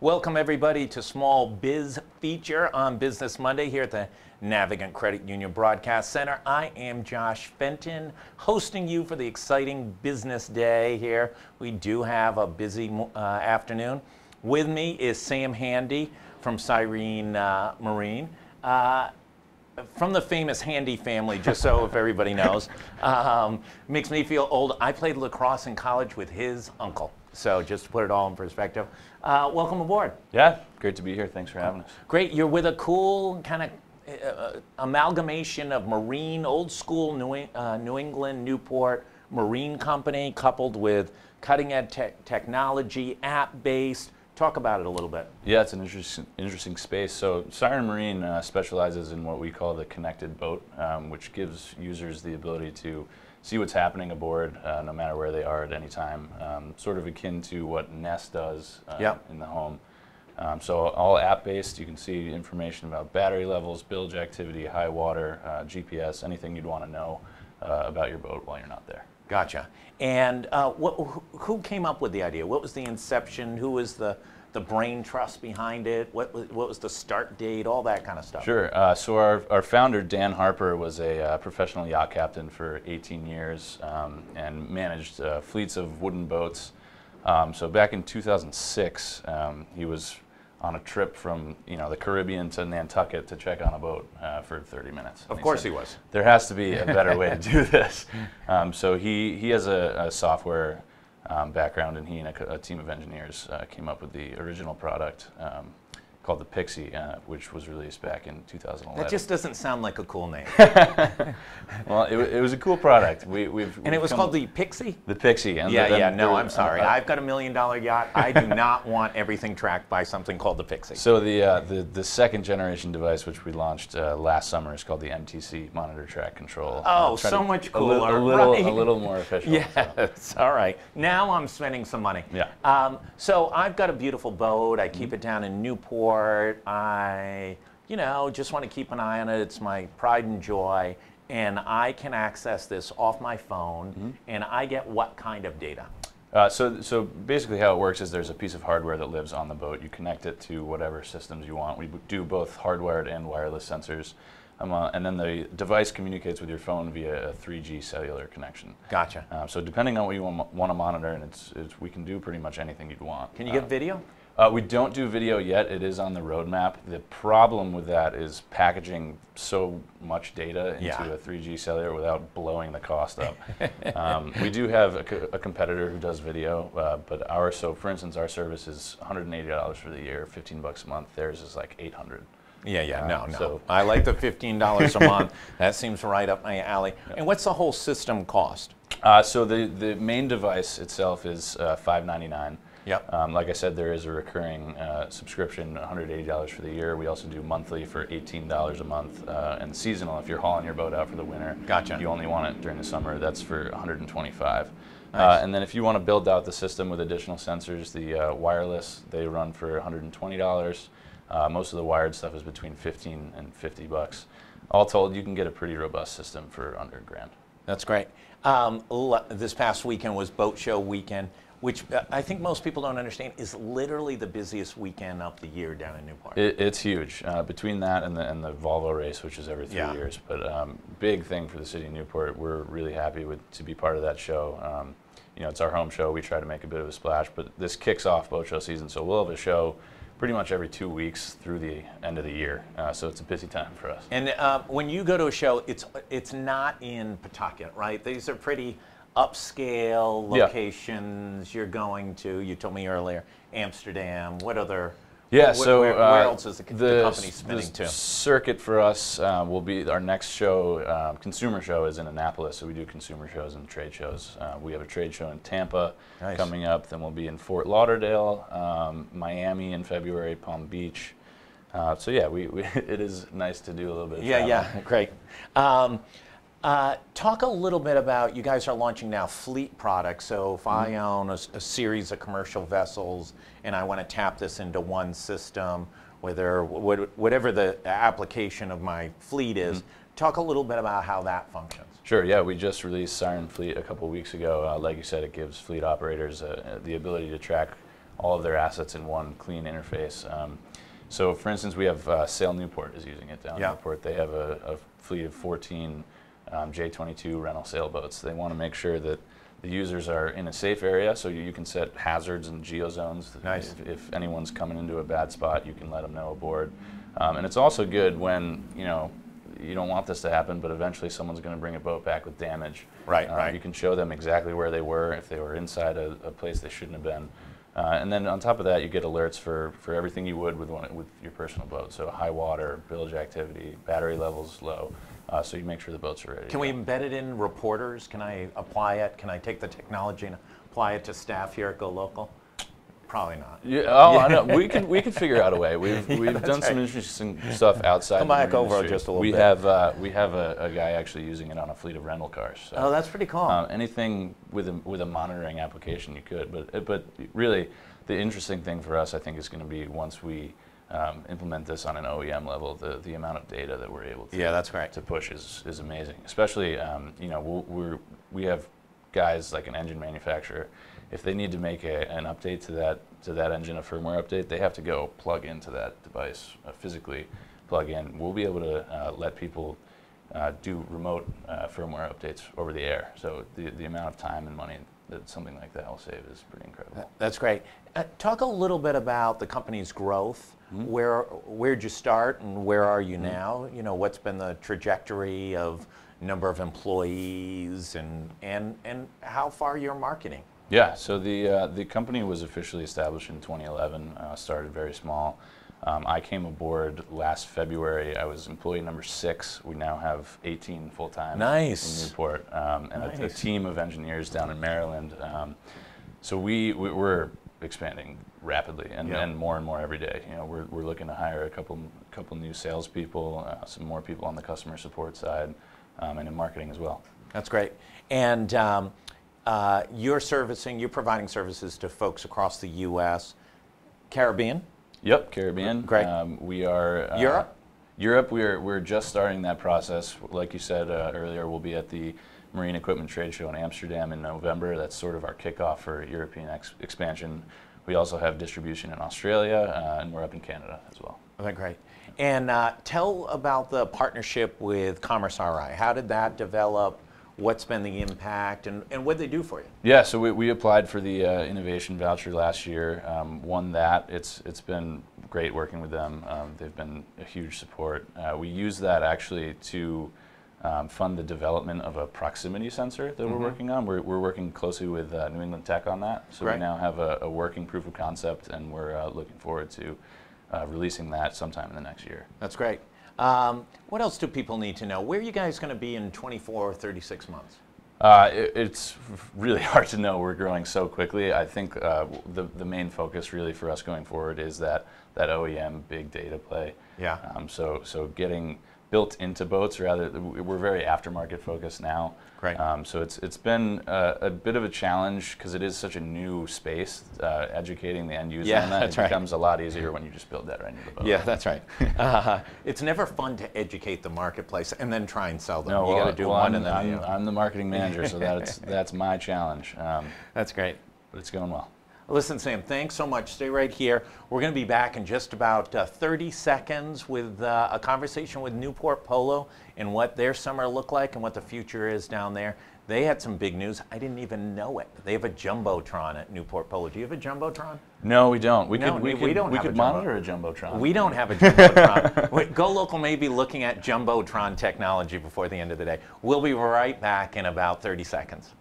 Welcome everybody to Small Biz Feature on Business Monday here at the Navigant Credit Union Broadcast Center. I am Josh Fenton, hosting you for the exciting business day here. We do have a busy afternoon. With me is Sam Handy from Cyrene Marine. From the famous Handy family, just so if everybody knows. Makes me feel old. I played lacrosse in college with his uncle. So just to put it all in perspective. Welcome aboard. Yeah, great to be here. Thanks for having us. Great. You're with a cool kind of amalgamation of marine, old school New England, Newport marine company, coupled with cutting edge technology, app-based. Talk about it a little bit. Yeah, it's an interesting space. So Cyrene Marine specializes in what we call the connected boat, which gives users the ability to see what's happening aboard no matter where they are at any time, sort of akin to what Nest does in the home. So all app-based, you can see information about battery levels, bilge activity, high water, GPS, anything you'd want to know about your boat while you're not there. Gotcha. And who came up with the idea? What was the inception? Who was the brain trust behind it? What was the start date? All that kind of stuff. Sure. So our founder, Dan Harper, was a professional yacht captain for 18 years and managed fleets of wooden boats. So back in 2006, he was on a trip from the Caribbean to Nantucket to check on a boat for 30 minutes. Of course he was. There has to be a better way to do this. So he has a software background, and he and a team of engineers came up with the original product called the Pixie, which was released back in 2011. That just doesn't sound like a cool name. Well, it was a cool product. And it was called the Pixie? The Pixie. And no, I'm sorry. I've got $1 million yacht. I do not want everything tracked by something called the Pixie. So the second generation device, which we launched last summer, is called the MTC, Monitor Track Control. Oh, so much cooler. A little more official. Yes, so. All right. Now I'm spending some money. Yeah. So I've got a beautiful boat. I keep it down in Newport. I, just want to keep an eye on it. It's my pride and joy. And I can access this off my phone, and I get what kind of data? So basically how it works is there's a piece of hardware that lives on the boat. You connect it to whatever systems you want. We do both hardwired and wireless sensors. And then the device communicates with your phone via a 3G cellular connection. Gotcha. So depending on what you want to monitor, and we can do pretty much anything you'd want. Can you get video? We don't do video yet. It is on the roadmap. The problem with that is packaging so much data into a 3G cellular without blowing the cost up. We do have a competitor who does video, but for instance, our service is $180 for the year, $15 a month. Theirs is like $800. No. So I like the $15 a month. That seems right up my alley. And what's the whole system cost? So the main device itself is $599. Yep. Like I said, there is a recurring subscription, $180 for the year. We also do monthly for $18 a month, and seasonal if you're hauling your boat out for the winter. Gotcha. If you only want it during the summer, that's for $125. Nice. And then if you want to build out the system with additional sensors, the wireless, they run for $120. Most of the wired stuff is between $15 and $50. All told, you can get a pretty robust system for under $1,000. That's great. This past weekend was Boat Show weekend, which I think most people don't understand is literally the busiest weekend of the year down in Newport. It's huge. Between that and the Volvo race, which is every 3 years, but big thing for the city of Newport. We're really happy to be part of that show. It's our home show. We try to make a bit of a splash, but this kicks off boat show season, so we'll have a show pretty much every 2 weeks through the end of the year. So it's a busy time for us. And when you go to a show, it's not in Pawtucket, right? These are pretty upscale locations you're going to. You told me earlier, Amsterdam. What other? Yeah, where else is the company spinning to? The circuit for us will be our next show. Consumer show is in Annapolis, so we do consumer shows and trade shows. We have a trade show in Tampa coming up. Then we'll be in Fort Lauderdale, Miami in February, Palm Beach. So yeah, it is nice to do a little bit of travel. Great. Talk a little bit about, you guys are launching now fleet products, so if I own a series of commercial vessels and I want to tap this into one system, whatever the application of my fleet is, talk a little bit about how that functions. Sure, yeah, we just released Cyrene Fleet a couple weeks ago. Like you said, it gives fleet operators the ability to track all of their assets in one clean interface. So for instance, we have Sail Newport is using it down in Newport. They have a fleet of 14 J22 rental sailboats. They want to make sure that the users are in a safe area, so you can set hazards and geozones. Nice. If anyone's coming into a bad spot, you can let them know aboard. And it's also good when, you don't want this to happen, but eventually someone's going to bring a boat back with damage. Right. You can show them exactly where they were, if they were inside a place they shouldn't have been. And then on top of that, you get alerts for everything you would with your personal boat. So high water, bilge activity, battery levels low. So you make sure the boats are ready. Can we embed it in reporters? Can I apply it? Can I take the technology and apply it to staff here at GoLocal? Probably not. I know. We could figure out a way. We've done some interesting stuff outside. Come back over just a little bit. We have a guy actually using it on a fleet of rental cars. So, oh, that's pretty cool. Anything with a monitoring application you could, but really the interesting thing for us, I think, is going to be once we implement this on an OEM level, the amount of data that we're able to that's right. to push is amazing. Especially we have guys like an engine manufacturer. If they need to make an update to that engine, a firmware update, they have to go plug into that device, physically plug in. We'll be able to let people do remote firmware updates over the air. So the amount of time and money that something like that will save is pretty incredible. That's great. Talk a little bit about the company's growth. Mm-hmm. Where'd you start and where are you now? What's been the trajectory of number of employees and how far you're marketing? Yeah, so the company was officially established in 2011, started very small. I came aboard last February. I was employee number 6. We now have 18 full-time in Newport, and a team of engineers down in Maryland. So we're expanding rapidly and more every day. We're looking to hire a couple new salespeople, some more people on the customer support side, and in marketing as well. That's great. And you're providing services to folks across the U.S., Caribbean? Yep, Caribbean. Great. We are Europe. Europe. We're just starting that process. Like you said earlier, we'll be at the Marine Equipment Trade Show in Amsterdam in November. That's sort of our kickoff for European expansion. We also have distribution in Australia, and we're up in Canada as well. Okay, great. And tell about the partnership with Commerce RI. How did that develop? What's been the impact, and what did they do for you? Yeah, so we applied for the innovation voucher last year, won that. It's been great working with them. They've been a huge support. We use that actually to fund the development of a proximity sensor that we're working on. We're working closely with New England Tech on that. So we now have a working proof of concept, and we're looking forward to releasing that sometime in the next year. That's great. What else do people need to know? Where are you guys going to be in 24 or 36 months? It's really hard to know. We're growing so quickly. I think the main focus really for us going forward is that OEM big data play. Yeah. So getting built into boats we're very aftermarket focused now. Great. So it's been a bit of a challenge because it is such a new space. Educating the end user on that becomes a lot easier when you just build that right into the boat. Yeah, that's right. It's never fun to educate the marketplace and then try and sell them. No, you got to do one and then I'm the marketing manager, so that's my challenge. That's great. But it's going well. Listen, Sam, thanks so much. Stay right here. We're going to be back in just about 30 seconds with a conversation with Newport Polo and what their summer looked like and what the future is down there. They had some big news. I didn't even know it. They have a Jumbotron at Newport Polo. Do you have a Jumbotron? No, we don't. We could monitor a Jumbotron. We don't have a Jumbotron. GoLocal may be looking at Jumbotron technology before the end of the day. We'll be right back in about 30 seconds.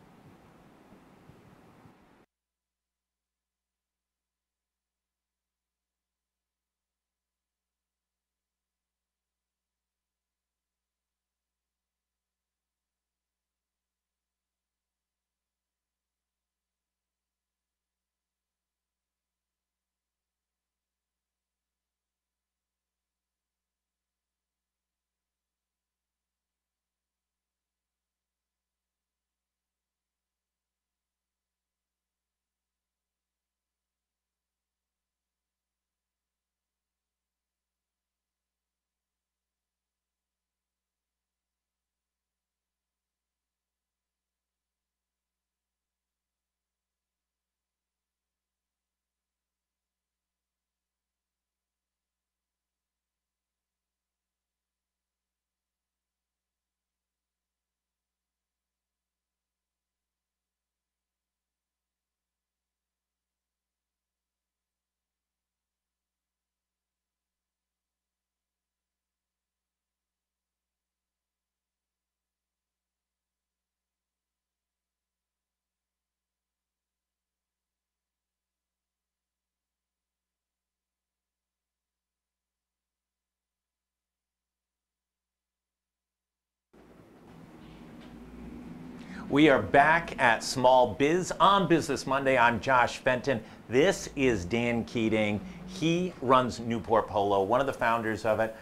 We are back at Small Biz on Business Monday. I'm Josh Fenton. This is Dan Keating. He runs Newport Polo, one of the founders of it.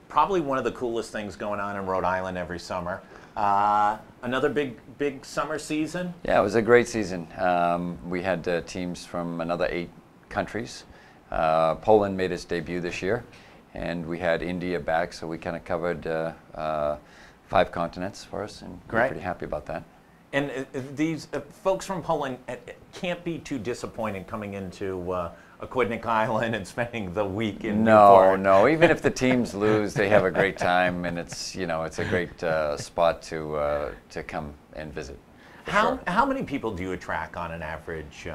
Probably one of the coolest things going on in Rhode Island every summer. Another big summer season. Yeah, it was a great season. We had teams from another 8 countries. Poland made its debut this year, and we had India back, so we kind of covered 5 continents for us, and we're pretty happy about that. And these folks from Poland can't be too disappointed coming into Aquidneck Island and spending the week in Newport. No. Even if the teams lose, they have a great time, and it's it's a great spot to come and visit. How many people do you attract on an average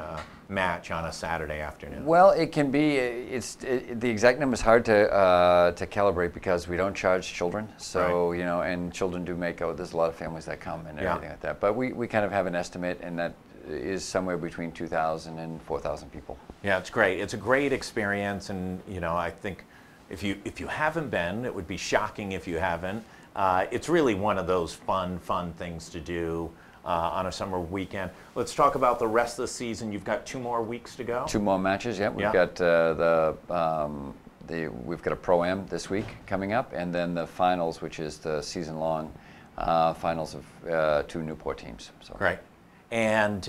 match on a Saturday afternoon? Well, it can be. The exact number is hard to calibrate because we don't charge children. So and children do make out. There's a lot of families that come and everything like that. But we kind of have an estimate, and that is somewhere between 2,000 and 4,000 people. Yeah, it's great. It's a great experience, and I think if you haven't been, it would be shocking if you haven't. It's really one of those fun things to do on a summer weekend. Let's talk about the rest of the season. You've got 2 more weeks to go. 2 more matches. Yeah, we've got we've got a Pro-Am this week coming up, and then the finals, which is the season-long finals of 2 Newport teams. So. Great. And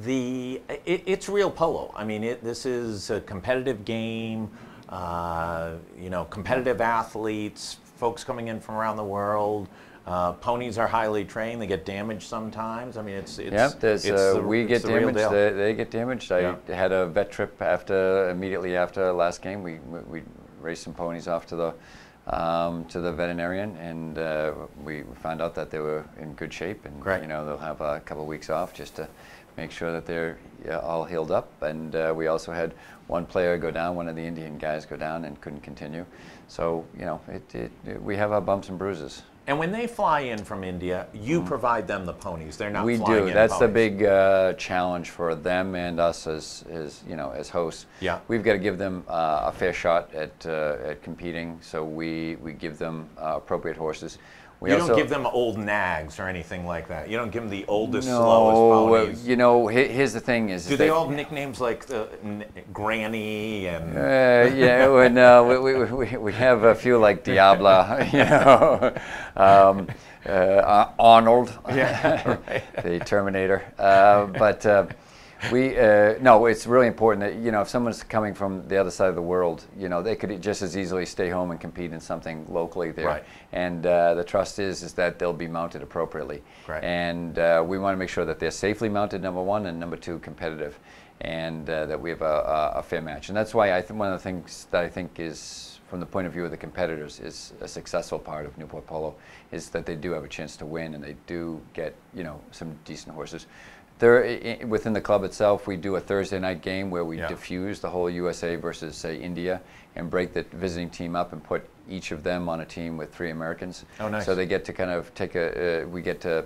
it's real polo. I mean, this is a competitive game. Competitive athletes, folks coming in from around the world. Ponies are highly trained. They get damaged sometimes. I mean, we get damaged. They get damaged. I had a vet trip immediately after last game. We raced some ponies off to the veterinarian, and we found out that they were in good shape, and they'll have a couple of weeks off just to make sure that they're all healed up. And we also had one player go down, one of the Indian guys go down and couldn't continue. So we have our bumps and bruises. And when they fly in from India, you provide them the ponies. They're not we flying do. in That's ponies. the big challenge for them and us as hosts. Yeah. We've got to give them a fair shot at competing. So we give them appropriate horses. You don't give them old nags or anything like that. You don't give them the oldest, slowest ponies. Here's the thing: do they all have nicknames like Granny and? We have a few like Diabla, Arnold, the Terminator. No, it's really important that if someone's coming from the other side of the world, they could just as easily stay home and compete in something locally there. Right. And the trust is that they'll be mounted appropriately. Right. And we want to make sure that they're safely mounted, number one, and number 2, competitive, and that we have a fair match. And that's why one of the things that I think is, from the point of view of the competitors, is a successful part of Newport Polo is that they do have a chance to win, and they do get some decent horses. Within the club itself, we do a Thursday night game where we diffuse the whole USA versus, say, India, and break the visiting team up and put each of them on a team with 3 Americans. Oh, nice. So they get to kind of we get to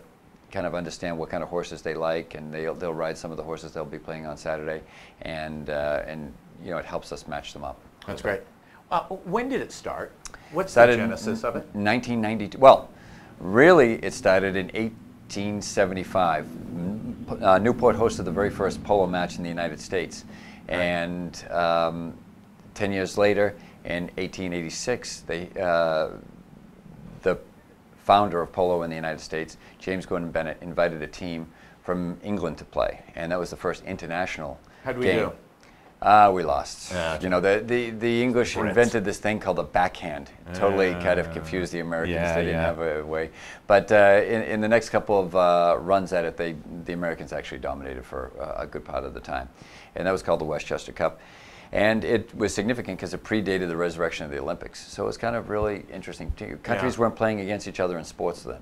kind of understand what kind of horses they like, and they'll ride some of the horses they'll be playing on Saturday, and it helps us match them up. That's great. When did it start? What's the genesis of it? 1992. Well, really, it started in 1875. Newport hosted the very first polo match in the United States, and 10 years later, in 1886, the founder of polo in the United States, James Gordon Bennett, invited a team from England to play, and that was the first international game. How'd we do? We lost. The English invented this thing called a backhand. Totally kind of confused the Americans. They didn't have a way. But in the next couple of runs at it, the Americans actually dominated for a good part of the time. And that was called the Westchester Cup. And it was significant because it predated the resurrection of the Olympics. So it was kind of really interesting. Countries weren't playing against each other in sports then.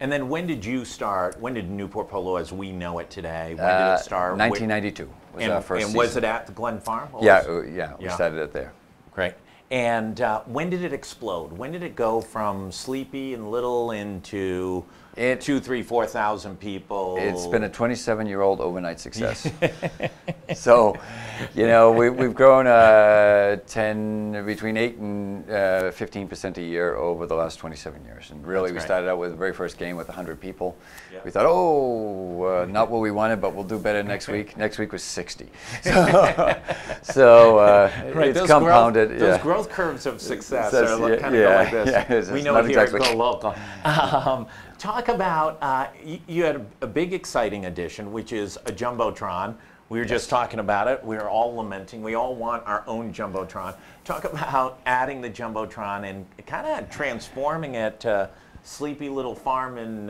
And then when did you start? When did Newport Polo as we know it today, when did it start? 1992 was our first season. Was it at the Glen Farm? Yeah, we started it there. Great. And when did it explode? When did it go from sleepy and little into 2,000, 3,000, 4,000 people? It's been a 27-year-old overnight success. So You know, we've grown between 8 and 15% a year over the last 27 years. And really, we started out with the very first game with 100 people. Yeah. We thought, not what we wanted, but we'll do better next week. Next week was 60. So right, it's compounded. Those growth curves of success are kind of go like this. We know it here at GoLocal. Talk about, you had a big exciting addition, which is a Jumbotron. We were just talking about it. We were all lamenting. We all want our own Jumbotron. Talk about adding the Jumbotron and kind of transforming it to sleepy little farm in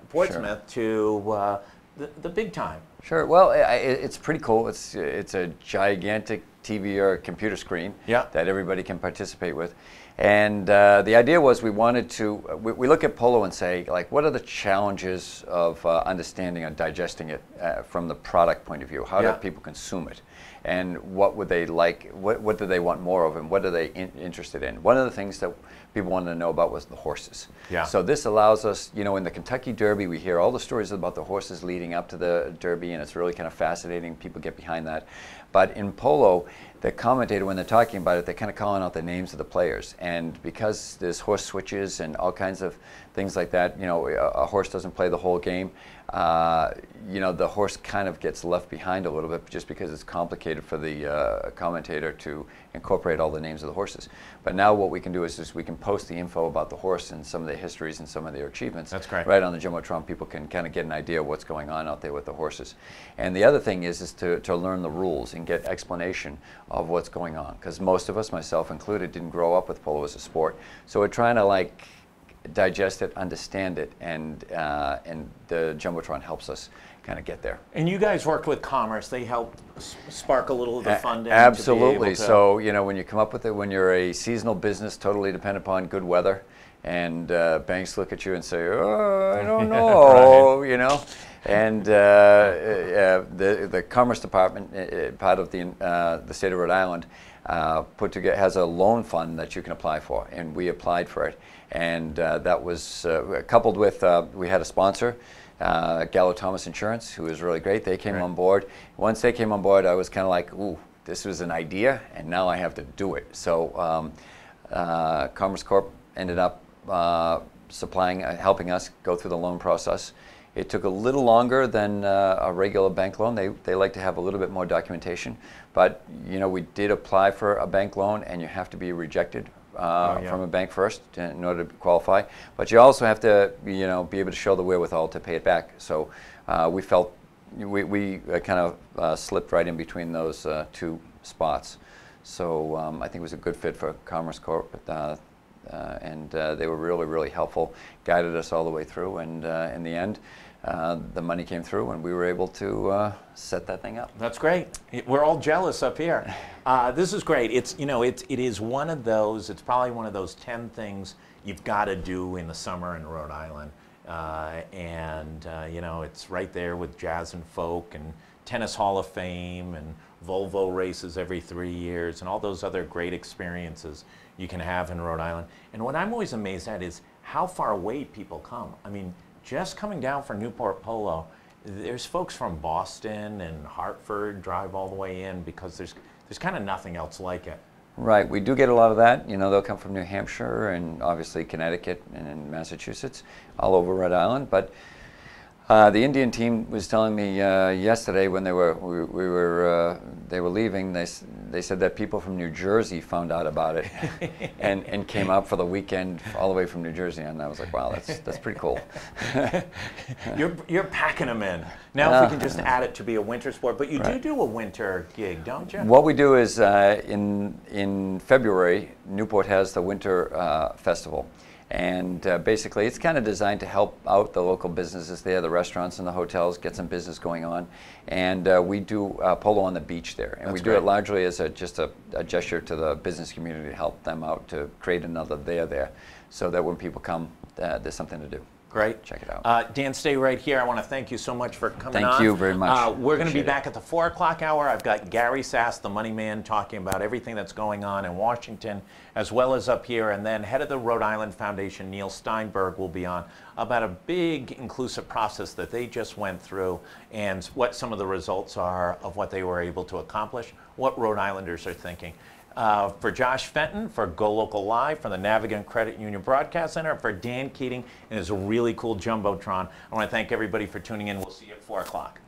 Portsmouth to the big time. Sure. Well, it's pretty cool. It's a gigantic TV or computer screen that everybody can participate with. And the idea was we wanted to, we look at polo and say, like, what are the challenges of understanding and digesting it from the product point of view? How do people consume it? And what would they like, what do they want more of, and what are they interested in? One of the things that people wanted to know about was the horses. So this allows us, you know, in the Kentucky Derby, we hear all the stories about the horses leading up to the Derby, and it's really kind of fascinating. People get behind that. But in polo, the commentator, when they're talking about it, they're kind of calling out the names of the players. And because there's horse switches and all kinds of things like that, you know, a horse doesn't play the whole game. You know, the horse kind of gets left behind a little bit just because it's complicated for the commentator to incorporate all the names of the horses. But now what we can do is we can post the info about the horse and some of their histories and some of their achievements. That's great. Right on the Jumbotron. People can kind of get an idea of what's going on out there with the horses. And the other thing is to learn the rules and get explanation of what's going on. Because most of us, myself included, didn't grow up with polo as a sport. So we're trying to, like, digest it, understand it, and the Jumbotron helps us kind of get there. And you guys worked with Commerce. They helped spark a little of the funding. Absolutely. So, you know, when you come up with it, when you're a seasonal business, totally dependent upon good weather, and banks look at you and say, oh, I don't know, you know. And the Commerce Department, part of the state of Rhode Island, has a loan fund that you can apply for, and we applied for it. And that was coupled with, we had a sponsor, Gallo Thomas Insurance, who was really great. They came on board. Once they came on board, I was kind of like, ooh, this was an idea, and now I have to do it. So Commerce Corp ended up helping us go through the loan process. It took a little longer than a regular bank loan. They like to have a little bit more documentation. But, you know, we did apply for a bank loan, and you have to be rejected from a bank first in order to qualify. But you also have to, you know, be able to show the wherewithal to pay it back. So we felt we kind of slipped right in between those two spots. So I think it was a good fit for Commerce Corp. And they were really, really helpful, guided us all the way through, and in the end, the money came through, and we were able to set that thing up. That's great. We're all jealous up here. This is great. It's, you know, it is one of those. It's probably one of those 10 things you've got to do in the summer in Rhode Island, you know, it's right there with Jazz and Folk and Tennis Hall of Fame and Volvo races every 3 years and all those other great experiences you can have in Rhode Island. And what I'm always amazed at is how far away people come. I mean, just coming down for Newport Polo, there's folks from Boston and Hartford drive all the way in because there's kind of nothing else like it. Right, we do get a lot of that. You know, they'll come from New Hampshire and obviously Connecticut and Massachusetts, all over Rhode Island. But the Indian team was telling me yesterday when they were leaving. They said that people from New Jersey found out about it and came up for the weekend all the way from New Jersey, and I was like, wow, that's pretty cool. You're packing them in. Now, if we can just add it to be a winter sport, but you do a winter gig, don't you? What we do is in February, Newport has the Winter Festival. And basically, it's kind of designed to help out the local businesses there, the restaurants and the hotels, get some business going on. And we do polo on the beach there. And we do it largely as just a gesture to the business community to help them out, to create another there, so that when people come, there's something to do. Great. Check it out. Dan, stay right here. I want to thank you so much for coming on. Thank you very much. We're going to be back at the 4 o'clock hour. I've got Gary Sass, the money man, talking about everything that's going on in Washington, as well as up here. And then head of the Rhode Island Foundation, Neil Steinberg, will be on about a big inclusive process that they just went through and what some of the results are of what they were able to accomplish. what Rhode Islanders are thinking. For Josh Fenton, for GoLocal Live, from the Navigant Credit Union Broadcast Center, for Dan Keating and his really cool Jumbotron, I want to thank everybody for tuning in. We'll see you at 4 o'clock.